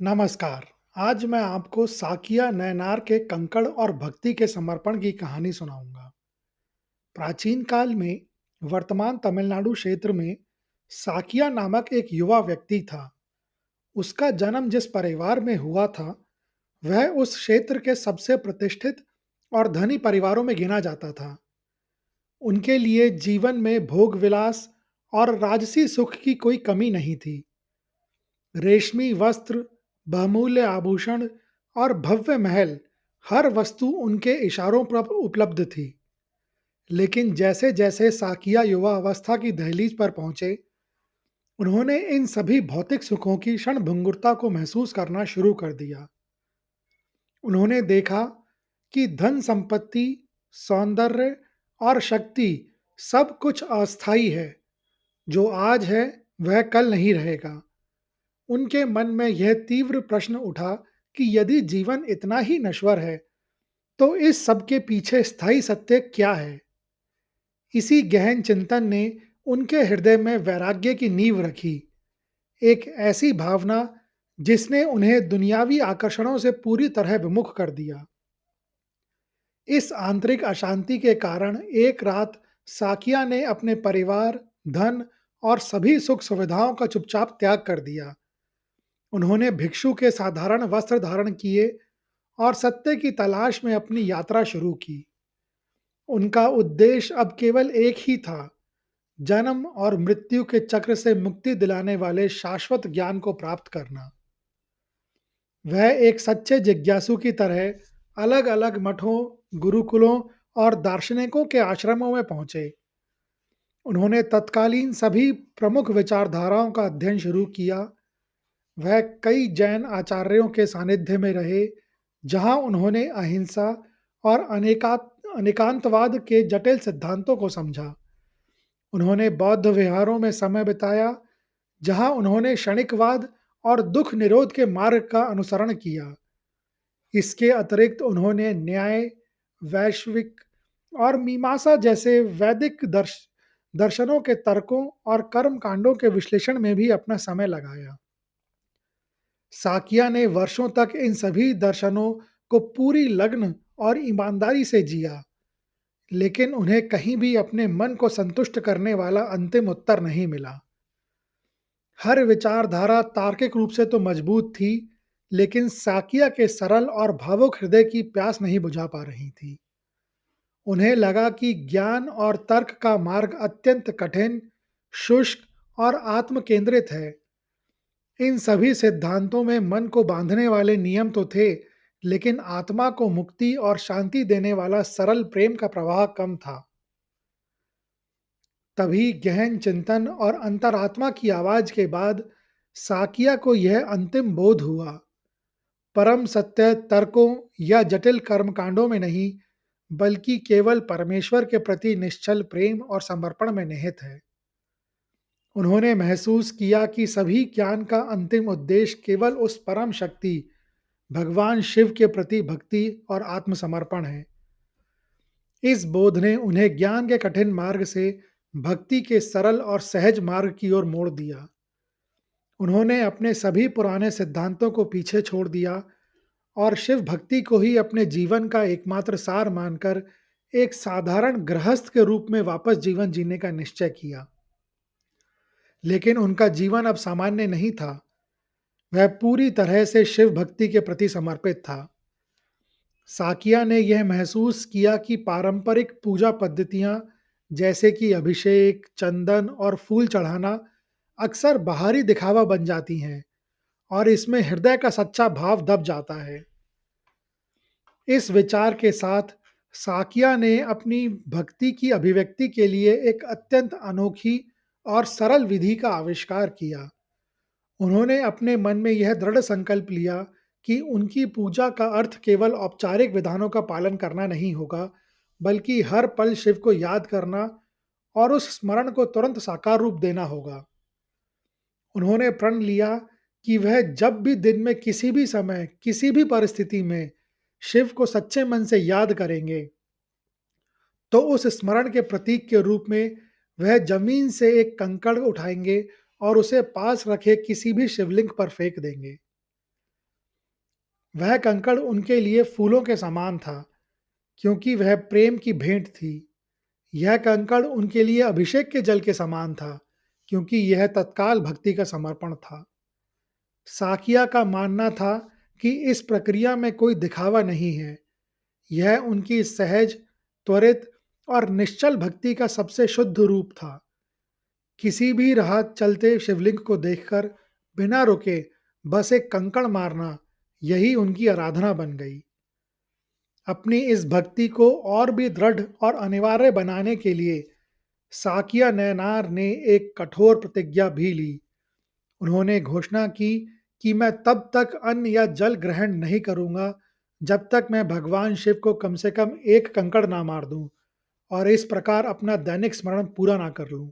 नमस्कार। आज मैं आपको साकिया नैनार के कंकड़ और भक्ति के समर्पण की कहानी सुनाऊंगा। प्राचीन काल में वर्तमान तमिलनाडु क्षेत्र में साकिया नामक एक युवा व्यक्ति था। उसका जन्म जिस परिवार में हुआ था, वह उस क्षेत्र के सबसे प्रतिष्ठित और धनी परिवारों में गिना जाता था। उनके लिए जीवन में भोग विलास और राजसी सुख की कोई कमी नहीं थी। रेशमी वस्त्र, बहुमूल्य आभूषण और भव्य महल, हर वस्तु उनके इशारों पर उपलब्ध थी। लेकिन जैसे-जैसे साकिया युवा अवस्था की दहलीज पर पहुंचे, उन्होंने इन सभी भौतिक सुखों की क्षणभंगुरता को महसूस करना शुरू कर दिया। उन्होंने देखा कि धन संपत्ति, सौंदर्य और शक्ति सब कुछ अस्थायी है। जो आज है, वह कल नहीं रहेगा। उनके मन में यह तीव्र प्रश्न उठा कि यदि जीवन इतना ही नश्वर है, तो इस सब के पीछे स्थायी सत्य क्या है? इसी गहन चिंतन ने उनके हृदय में वैराग्य की नींव रखी, एक ऐसी भावना जिसने उन्हें दुनियावी आकर्षणों से पूरी तरह विमुख कर दिया। इस आंतरिक अशांति के कारण एक रात साकिया ने अपने परिवार, धन और सभी सुख सुविधाओं का चुपचाप त्याग कर दिया। उन्होंने भिक्षु के साधारण वस्त्र धारण किए और सत्य की तलाश में अपनी यात्रा शुरू की। उनका उद्देश्य अब केवल एक ही था, जन्म और मृत्यु के चक्र से मुक्ति दिलाने वाले शाश्वत ज्ञान को प्राप्त करना। वह एक सच्चे जिज्ञासु की तरह अलग-अलग मठों, गुरुकुलों और दार्शनिकों के आश्रमों में पहुंचे। उन्होंने तत्कालीन सभी प्रमुख विचारधाराओं का अध्ययन शुरू किया। वह कई जैन आचार्यों के सानिध्य में रहे, जहां उन्होंने अहिंसा और अनेकांतवाद के जटिल सिद्धांतों को समझा। उन्होंने बौद्ध विहारों में समय बिताया, जहां उन्होंने क्षणिकवाद और दुख निरोध के मार्ग का अनुसरण किया। इसके अतिरिक्त उन्होंने न्याय, वैश्विक और मीमांसा जैसे वैदिक दर्शनों के तर्कों और कर्म कांडों के विश्लेषण में भी अपना समय लगाया। साकिया ने वर्षों तक इन सभी दर्शनों को पूरी लगन और ईमानदारी से जिया, लेकिन उन्हें कहीं भी अपने मन को संतुष्ट करने वाला अंतिम उत्तर नहीं मिला। हर विचारधारा तार्किक रूप से तो मजबूत थी, लेकिन साकिया के सरल और भावुक हृदय की प्यास नहीं बुझा पा रही थी। उन्हें लगा कि ज्ञान और तर्क का मार्ग अत्यंत कठिन, शुष्क और आत्म केंद्रित है। इन सभी सिद्धांतों में मन को बांधने वाले नियम तो थे, लेकिन आत्मा को मुक्ति और शांति देने वाला सरल प्रेम का प्रवाह कम था। तभी गहन चिंतन और अंतरात्मा की आवाज के बाद साकिया को यह अंतिम बोध हुआ, परम सत्य तर्कों या जटिल कर्मकांडों में नहीं, बल्कि केवल परमेश्वर के प्रति निश्चल प्रेम और समर्पण में निहित है। उन्होंने महसूस किया कि सभी ज्ञान का अंतिम उद्देश्य केवल उस परम शक्ति, भगवान शिव के प्रति भक्ति और आत्मसमर्पण है। इस बोध ने उन्हें ज्ञान के कठिन मार्ग से भक्ति के सरल और सहज मार्ग की ओर मोड़ दिया। उन्होंने अपने सभी पुराने सिद्धांतों को पीछे छोड़ दिया और शिव भक्ति को ही अपने जीवन का एकमात्र सार मानकर एक साधारण गृहस्थ के रूप में वापस जीवन जीने का निश्चय किया। लेकिन उनका जीवन अब सामान्य नहीं था। वह पूरी तरह से शिव भक्ति के प्रति समर्पित था। साकिया ने यह महसूस किया कि पारंपरिक पूजा पद्धतियां, जैसे कि अभिषेक, चंदन और फूल चढ़ाना, अक्सर बाहरी दिखावा बन जाती हैं और इसमें हृदय का सच्चा भाव दब जाता है। इस विचार के साथ साकिया ने अपनी भक्ति की अभिव्यक्ति के लिए एक अत्यंत अनोखी और सरल विधि का आविष्कार किया। उन्होंने अपने मन में यह दृढ़ संकल्प लिया कि उनकी पूजा का अर्थ केवल औपचारिक विधानों का पालन करना नहीं होगा, बल्कि हर पल शिव को याद करना और उस स्मरण को तुरंत साकार रूप देना होगा। उन्होंने प्रण लिया कि वह जब भी दिन में किसी भी समय, किसी भी परिस्थिति में शिव को सच्चे मन से याद करेंगे, तो उस स्मरण के प्रतीक के रूप में वह जमीन से एक कंकड़ उठाएंगे और उसे पास रखे किसी भी शिवलिंग पर फेंक देंगे। वह कंकड़ उनके लिए फूलों के समान था, क्योंकि वह प्रेम की भेंट थी। यह कंकड़ उनके लिए अभिषेक के जल के समान था, क्योंकि यह तत्काल भक्ति का समर्पण था। साकिया का मानना था कि इस प्रक्रिया में कोई दिखावा नहीं है, यह उनकी सहज, त्वरित और निश्चल भक्ति का सबसे शुद्ध रूप था। किसी भी राह चलते शिवलिंग को देखकर बिना रुके बस एक कंकड़ मारना, यही उनकी आराधना बन गई। अपनी इस भक्ति को और भी दृढ़ और अनिवार्य बनाने के लिए साकिया नैनार ने एक कठोर प्रतिज्ञा भी ली। उन्होंने घोषणा की कि मैं तब तक अन्न या जल ग्रहण नहीं करूंगा जब तक मैं भगवान शिव को कम से कम एक कंकड़ ना मार दूं और इस प्रकार अपना दैनिक स्मरण पूरा ना कर लूं।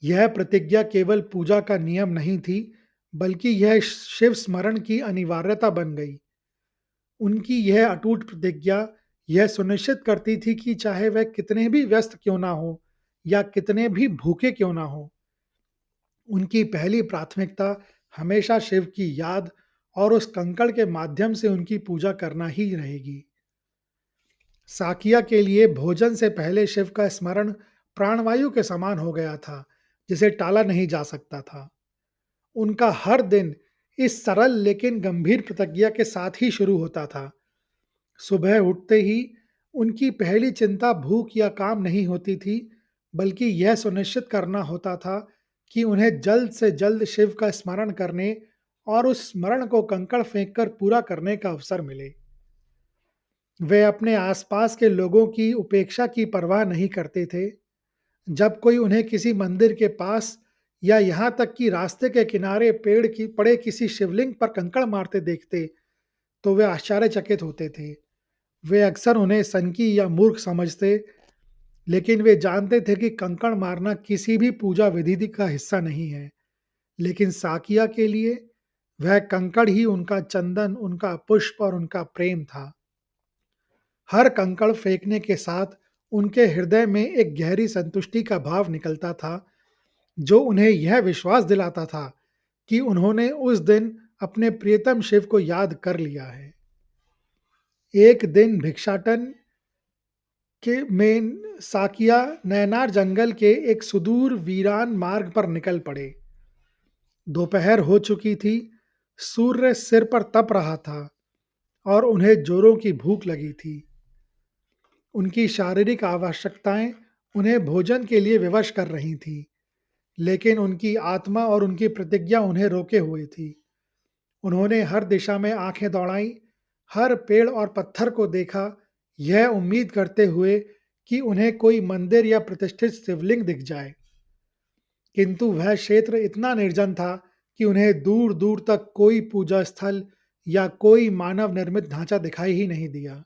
यह प्रतिज्ञा केवल पूजा का नियम नहीं थी, बल्कि यह शिव स्मरण की अनिवार्यता बन गई। उनकी यह अटूट प्रतिज्ञा यह सुनिश्चित करती थी कि चाहे वह कितने भी व्यस्त क्यों ना हो या कितने भी भूखे क्यों ना हो, उनकी पहली प्राथमिकता हमेशा शिव की याद और उस कंकड़ के माध्यम से उनकी पूजा करना ही रहेगी। साकिया के लिए भोजन से पहले शिव का स्मरण प्राणवायु के समान हो गया था, जिसे टाला नहीं जा सकता था। उनका हर दिन इस सरल लेकिन गंभीर प्रतिज्ञा के साथ ही शुरू होता था। सुबह उठते ही उनकी पहली चिंता भूख या काम नहीं होती थी, बल्कि यह सुनिश्चित करना होता था कि उन्हें जल्द से जल्द शिव का स्मरण करने और उस स्मरण को कंकड़ फेंककर पूरा करने का अवसर मिले। वे अपने आसपास के लोगों की उपेक्षा की परवाह नहीं करते थे। जब कोई उन्हें किसी मंदिर के पास या यहाँ तक कि रास्ते के किनारे पेड़ की पड़े किसी शिवलिंग पर कंकड़ मारते देखते, तो वे आश्चर्यचकित होते थे। वे अक्सर उन्हें सनकी या मूर्ख समझते, लेकिन वे जानते थे कि कंकड़ मारना किसी भी पूजा विधि का हिस्सा नहीं है। लेकिन साकिया के लिए वह कंकड़ ही उनका चंदन, उनका पुष्प और उनका प्रेम था। हर कंकड़ फेंकने के साथ उनके हृदय में एक गहरी संतुष्टि का भाव निकलता था, जो उन्हें यह विश्वास दिलाता था कि उन्होंने उस दिन अपने प्रियतम शिव को याद कर लिया है। एक दिन भिक्षाटन के में साकिया नैनार जंगल के एक सुदूर वीरान मार्ग पर निकल पड़े। दोपहर हो चुकी थी, सूर्य सिर पर तप रहा था और उन्हें जोरों की भूख लगी थी। उनकी शारीरिक आवश्यकताएं उन्हें भोजन के लिए विवश कर रही थीं, लेकिन उनकी आत्मा और उनकी प्रतिज्ञा उन्हें रोके हुए थी। उन्होंने हर दिशा में आंखें दौड़ाईं, हर पेड़ और पत्थर को देखा, यह उम्मीद करते हुए कि उन्हें कोई मंदिर या प्रतिष्ठित शिवलिंग दिख जाए। किंतु वह क्षेत्र इतना निर्जन था कि उन्हें दूर दूर तक कोई पूजा स्थल या कोई मानव निर्मित ढांचा दिखाई ही नहीं दिया।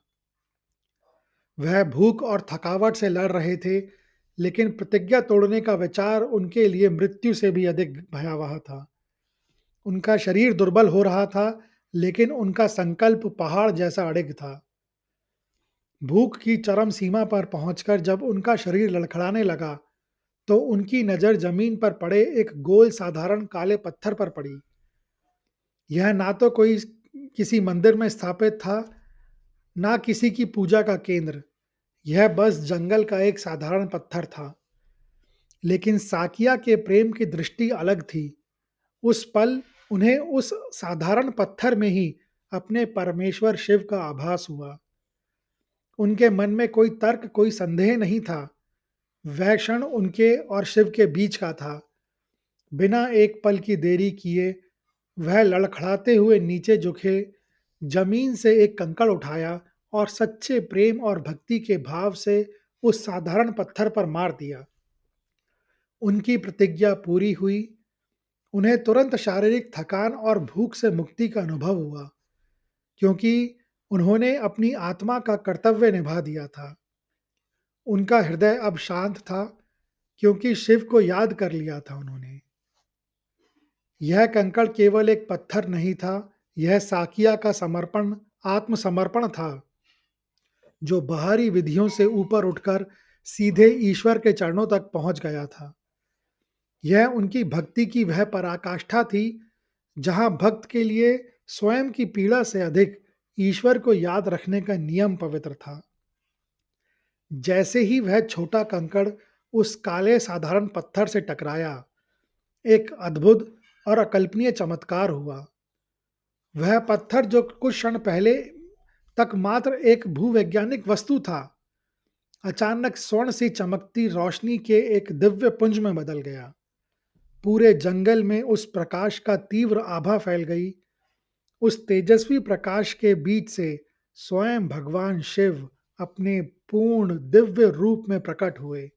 वह भूख और थकावट से लड़ रहे थे, लेकिन प्रतिज्ञा तोड़ने का विचार उनके लिए मृत्यु से भी अधिक भयावह था। उनका शरीर दुर्बल हो रहा था, लेकिन उनका संकल्प पहाड़ जैसा अड़िग था। भूख की चरम सीमा पर पहुंचकर जब उनका शरीर लड़खड़ाने लगा, तो उनकी नज़र जमीन पर पड़े एक गोल साधारण काले पत्थर पर पड़ी। यह ना तो कोई किसी मंदिर में स्थापित था, ना किसी की पूजा का केंद्र। यह बस जंगल का एक साधारण पत्थर था। लेकिन साकिया के प्रेम की दृष्टि अलग थी। उस पल उन्हें उस साधारण पत्थर में ही अपने परमेश्वर शिव का आभास हुआ। उनके मन में कोई तर्क, कोई संदेह नहीं था। वह क्षण उनके और शिव के बीच का था। बिना एक पल की देरी किए वह लड़खड़ाते हुए नीचे झुके, जमीन से एक कंकड़ उठाया और सच्चे प्रेम और भक्ति के भाव से उस साधारण पत्थर पर मार दिया। उनकी प्रतिज्ञा पूरी हुई। उन्हें तुरंत शारीरिक थकान और भूख से मुक्ति का अनुभव हुआ, क्योंकि उन्होंने अपनी आत्मा का कर्तव्य निभा दिया था। उनका हृदय अब शांत था, क्योंकि शिव को याद कर लिया था उन्होंने। यह कंकड़ केवल एक पत्थर नहीं था, यह साकिया का समर्पण, आत्मसमर्पण था, जो बाहरी विधियों से ऊपर उठकर सीधे ईश्वर के चरणों तक पहुंच गया था। यह उनकी भक्ति की वह पराकाष्ठा थी, जहां भक्त के लिए स्वयं की पीड़ा से अधिक ईश्वर को याद रखने का नियम पवित्र था। जैसे ही वह छोटा कंकड़ उस काले साधारण पत्थर से टकराया, एक अद्भुत और अकल्पनीय चमत्कार हुआ। वह पत्थर जो कुछ क्षण पहले तक मात्र एक भूवैज्ञानिक वस्तु था, अचानक स्वर्ण सी चमकती रोशनी के एक दिव्य पुंज में बदल गया। पूरे जंगल में उस प्रकाश का तीव्र आभा फैल गई। उस तेजस्वी प्रकाश के बीच से स्वयं भगवान शिव अपने पूर्ण दिव्य रूप में प्रकट हुए।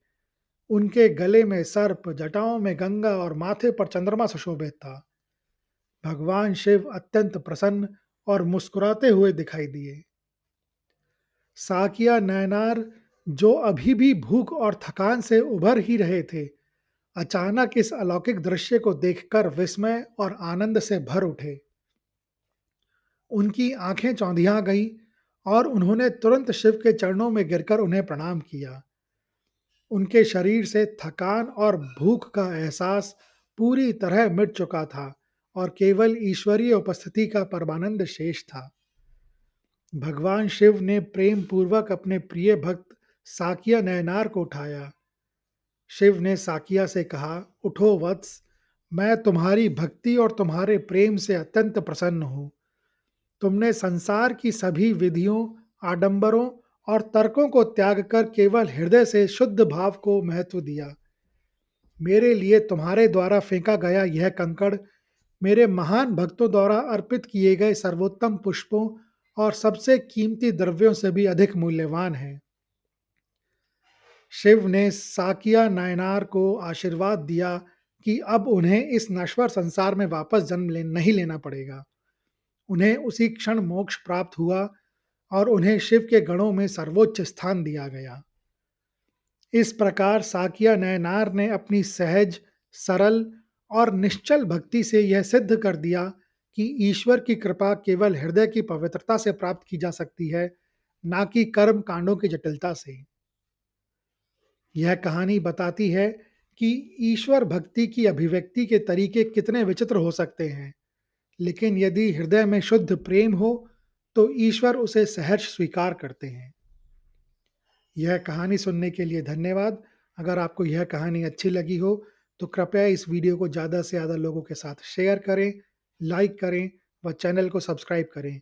उनके गले में सर्प, जटाओं में गंगा और माथे पर चंद्रमा सुशोभित था। भगवान शिव अत्यंत प्रसन्न और मुस्कुराते हुए दिखाई दिए। साकिया नैनार, जो अभी भी भूख और थकान से उभर ही रहे थे, अचानक इस अलौकिक दृश्य को देखकर विस्मय और आनंद से भर उठे। उनकी आंखें चौंधिया गईं और उन्होंने तुरंत शिव के चरणों में गिरकर उन्हें प्रणाम किया। उनके शरीर से थकान और भूख का एहसास पूरी तरह मिट चुका था और केवल ईश्वरीय उपस्थिति का परमानंद शेष था। भगवान शिव ने प्रेम पूर्वक अपने प्रिय भक्त साकिया नयनार को उठाया। शिव ने साकिया से कहा, उठो वत्स, मैं तुम्हारी भक्ति और तुम्हारे प्रेम से अत्यंत प्रसन्न हूँ। तुमने संसार की सभी विधियों, आडंबरों और तर्कों को त्याग कर केवल हृदय से शुद्ध भाव को महत्व दिया। मेरे लिए तुम्हारे द्वारा फेंका गया यह कंकड़ मेरे महान भक्तों द्वारा अर्पित किए गए सर्वोत्तम पुष्पों और सबसे कीमती द्रव्यों से भी अधिक मूल्यवान है। शिव ने साकिया नायनार को आशीर्वाद दिया कि अब उन्हें इस नश्वर संसार में वापस नहीं लेना पड़ेगा। उन्हें उसी क्षण मोक्ष प्राप्त हुआ और उन्हें शिव के गणों में सर्वोच्च स्थान दिया गया। इस प्रकार साकिया नयनार ने अपनी सहज, सरल और निश्चल भक्ति से यह सिद्ध कर दिया कि ईश्वर की कृपा केवल हृदय की पवित्रता से प्राप्त की जा सकती है, ना कि कर्म कांडों की जटिलता से। यह कहानी बताती है कि ईश्वर भक्ति की अभिव्यक्ति के तरीके कितने विचित्र हो सकते हैं, लेकिन यदि हृदय में शुद्ध प्रेम हो, तो ईश्वर उसे सहर्ष स्वीकार करते हैं। यह कहानी सुनने के लिए धन्यवाद। अगर आपको यह कहानी अच्छी लगी हो, तो कृपया इस वीडियो को ज़्यादा से ज़्यादा लोगों के साथ शेयर करें, लाइक करें व चैनल को सब्सक्राइब करें।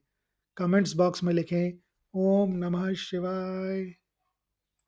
कमेंट्स बॉक्स में लिखें, ओम नमः शिवाय।